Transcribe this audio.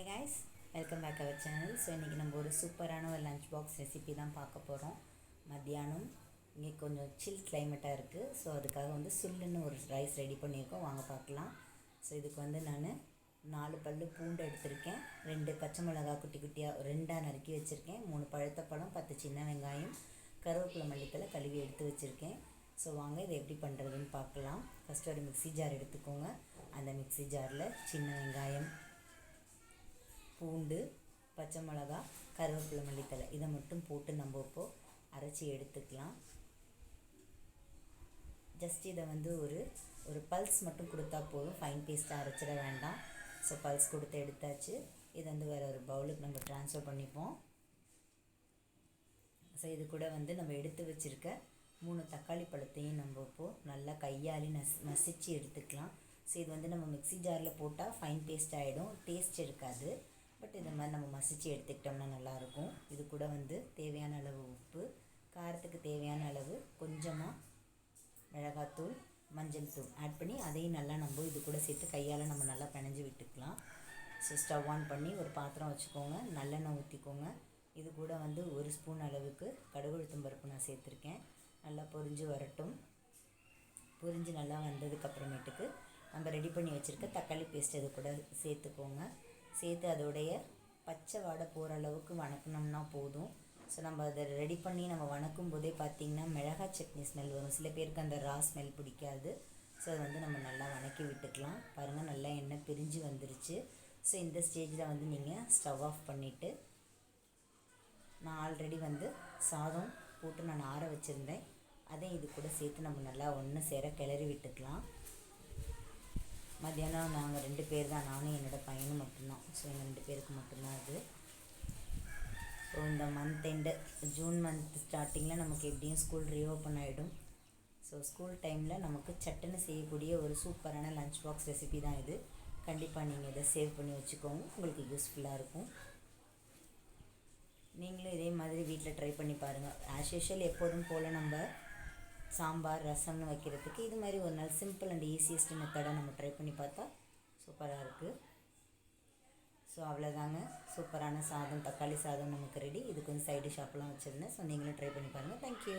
Hi guys, welcome back our channel. So இன்றைக்கி நம்ம ஒரு சூப்பரான ஒரு லஞ்ச் பாக்ஸ் ரெசிபி தான் பார்க்க போகிறோம். மத்தியானம் இங்கே கொஞ்சம் சில் கிளைமேட்டாக இருக்குது. ஸோ அதுக்காக வந்து சுல்லுன்னு ஒரு ரைஸ் ரெடி பண்ணியிருக்கோம். வாங்க பார்க்கலாம். ஸோ இதுக்கு வந்து நான் 4 பல்லு பூண்டு எடுத்திருக்கேன், 2 பச்சை மிளகா குட்டி குட்டியாக 2ஆக நறுக்கி வச்சுருக்கேன், 3 பழுத்த பழம், 10 சின்ன வெங்காயம், கருவேப்பிலை, மல்லித்தலை கழுவி எடுத்து வச்சுருக்கேன். ஸோ வாங்க இதை எப்படி பண்ணுறதுன்னு பார்க்கலாம். ஃபஸ்ட்டு ஒரு மிக்ஸி ஜார் எடுத்துக்கோங்க. அந்த மிக்ஸி ஜாரில் சின்ன வெங்காயம், பூண்டு, பச்சை மிளகா, கருவேப்பிலை, மல்லித்தலை இதை மட்டும் போட்டு நம்ம இப்போது அரைச்சி எடுத்துக்கலாம். ஜஸ்ட் இதை வந்து ஒரு பல்ஸ் மட்டும் கொடுத்தா போதும், ஃபைன் பேஸ்ட்டாக அரைச்சிட வேண்டாம். ஸோ பல்ஸ் கொடுத்து எடுத்தாச்சு. இதை வந்து வேறு ஒரு பவுலுக்கு நம்ம ட்ரான்ஸ்ஃபர் பண்ணிப்போம். ஸோ இது கூட வந்து நம்ம எடுத்து வச்சுருக்க 3 தக்காளி பழத்தையும் நம்ம இப்போது நல்லா கையாளி மசிச்சு எடுத்துக்கலாம். ஸோ இது வந்து நம்ம மிக்ஸி ஜாரில் போட்டால் ஃபைன் பேஸ்ட் ஆகிடும், டேஸ்ட் இருக்காது. பட் இந்த மாதிரி நம்ம மசிச்சு எடுத்துக்கிட்டோம்னா நல்லாயிருக்கும். இது கூட வந்து தேவையான அளவு உப்பு, காரத்துக்கு தேவையான அளவு கொஞ்சமாக மிளகாத்தூள், மஞ்சள் தூள் ஆட் பண்ணி அதையும் நல்லா நம்ம இது கூட சேர்த்து கையால் நம்ம நல்லா பிணைஞ்சு விட்டுக்கலாம். ஸோ ஸ்டவ் ஆன் பண்ணி ஒரு பாத்திரம் வச்சுக்கோங்க, நல்லெண்ணெய் ஊற்றிக்கோங்க. இது கூட வந்து 1 ஸ்பூன் அளவுக்கு கடுகு உளுத்தம் பருப்பு நான் சேர்த்துருக்கேன். நல்லா பொரிஞ்சு வரட்டும். பொரிஞ்சு நல்லா வந்ததுக்கப்புறமேட்டுக்கு நம்ம ரெடி பண்ணி வச்சுருக்க தக்காளி பேஸ்ட் இது கூட சேர்த்துக்கோங்க. சேர்த்து அதோடைய பச்சை வாடை போகிற அளவுக்கு வணக்கினோம்னா போதும். ஸோ நம்ம அதை ரெடி பண்ணி நம்ம வணக்கும் போதே பார்த்திங்கன்னா மிளகாய் சட்னி ஸ்மெல் வரும். சில பேருக்கு அந்த ரா ஸ்மெல் பிடிக்காது. ஸோ அதை வந்து நம்ம நல்லா வணக்கி விட்டுக்கலாம். பாருங்கள், நல்லா எண்ணெய் பிரிஞ்சு வந்துருச்சு. ஸோ இந்த ஸ்டேஜில் வந்து நீங்கள் ஸ்டவ் ஆஃப் பண்ணிவிட்டு, நான் ஆல்ரெடி வந்து சாதம் போட்டு நான் ஆற வச்சுருந்தேன், அதையும் இது கூட சேர்த்து நம்ம நல்லா ஒன்று சேர கிளறி விட்டுக்கலாம். மத்தியானம் நாங்கள் 2 பேர் தான், நானும் என்னோடய பையனும் மட்டும்தான். ஸோ எங்கள் 2 பேருக்கு மட்டும்தான் அது. ஸோ இந்த மந்த் எண்டு ஜூன் மந்த் ஸ்டார்டிங்கில் நமக்கு எப்படியும் ஸ்கூல் ரீஓப்பன் ஆகிடும். ஸோ ஸ்கூல் டைமில் நமக்கு சட்டுன்னு செய்யக்கூடிய ஒரு சூப்பரான லஞ்ச் பாக்ஸ் ரெசிபி தான் இது. கண்டிப்பாக நீங்கள் இதை சேவ் பண்ணி வச்சுக்கோங்க, உங்களுக்கு யூஸ்ஃபுல்லாக இருக்கும். நீங்களும் இதே மாதிரி வீட்டில் ட்ரை பண்ணி பாருங்கள். ஆஸ் யூஷுவல் எப்போதும் போல் நம்ம சாம்பார் ரசம்னு வைக்கிறதுக்கு இது மாதிரி ஒரு நாள் சிம்பிள் அண்ட் ஈஸியஸ்ட் மெத்தடை நம்ம ட்ரை பண்ணி பார்த்தா சூப்பராக இருக்குது. ஸோ அவ்வளோதாங்க, சூப்பரான சாதம், தக்காளி சாதம் நமக்கு ரெடி. இதுக்கு வந்து சைடு ஷாப்லாம் வச்சுருந்தேன். ஸோ நீங்களும் ட்ரை பண்ணி பாருங்கள். தேங்க்யூ.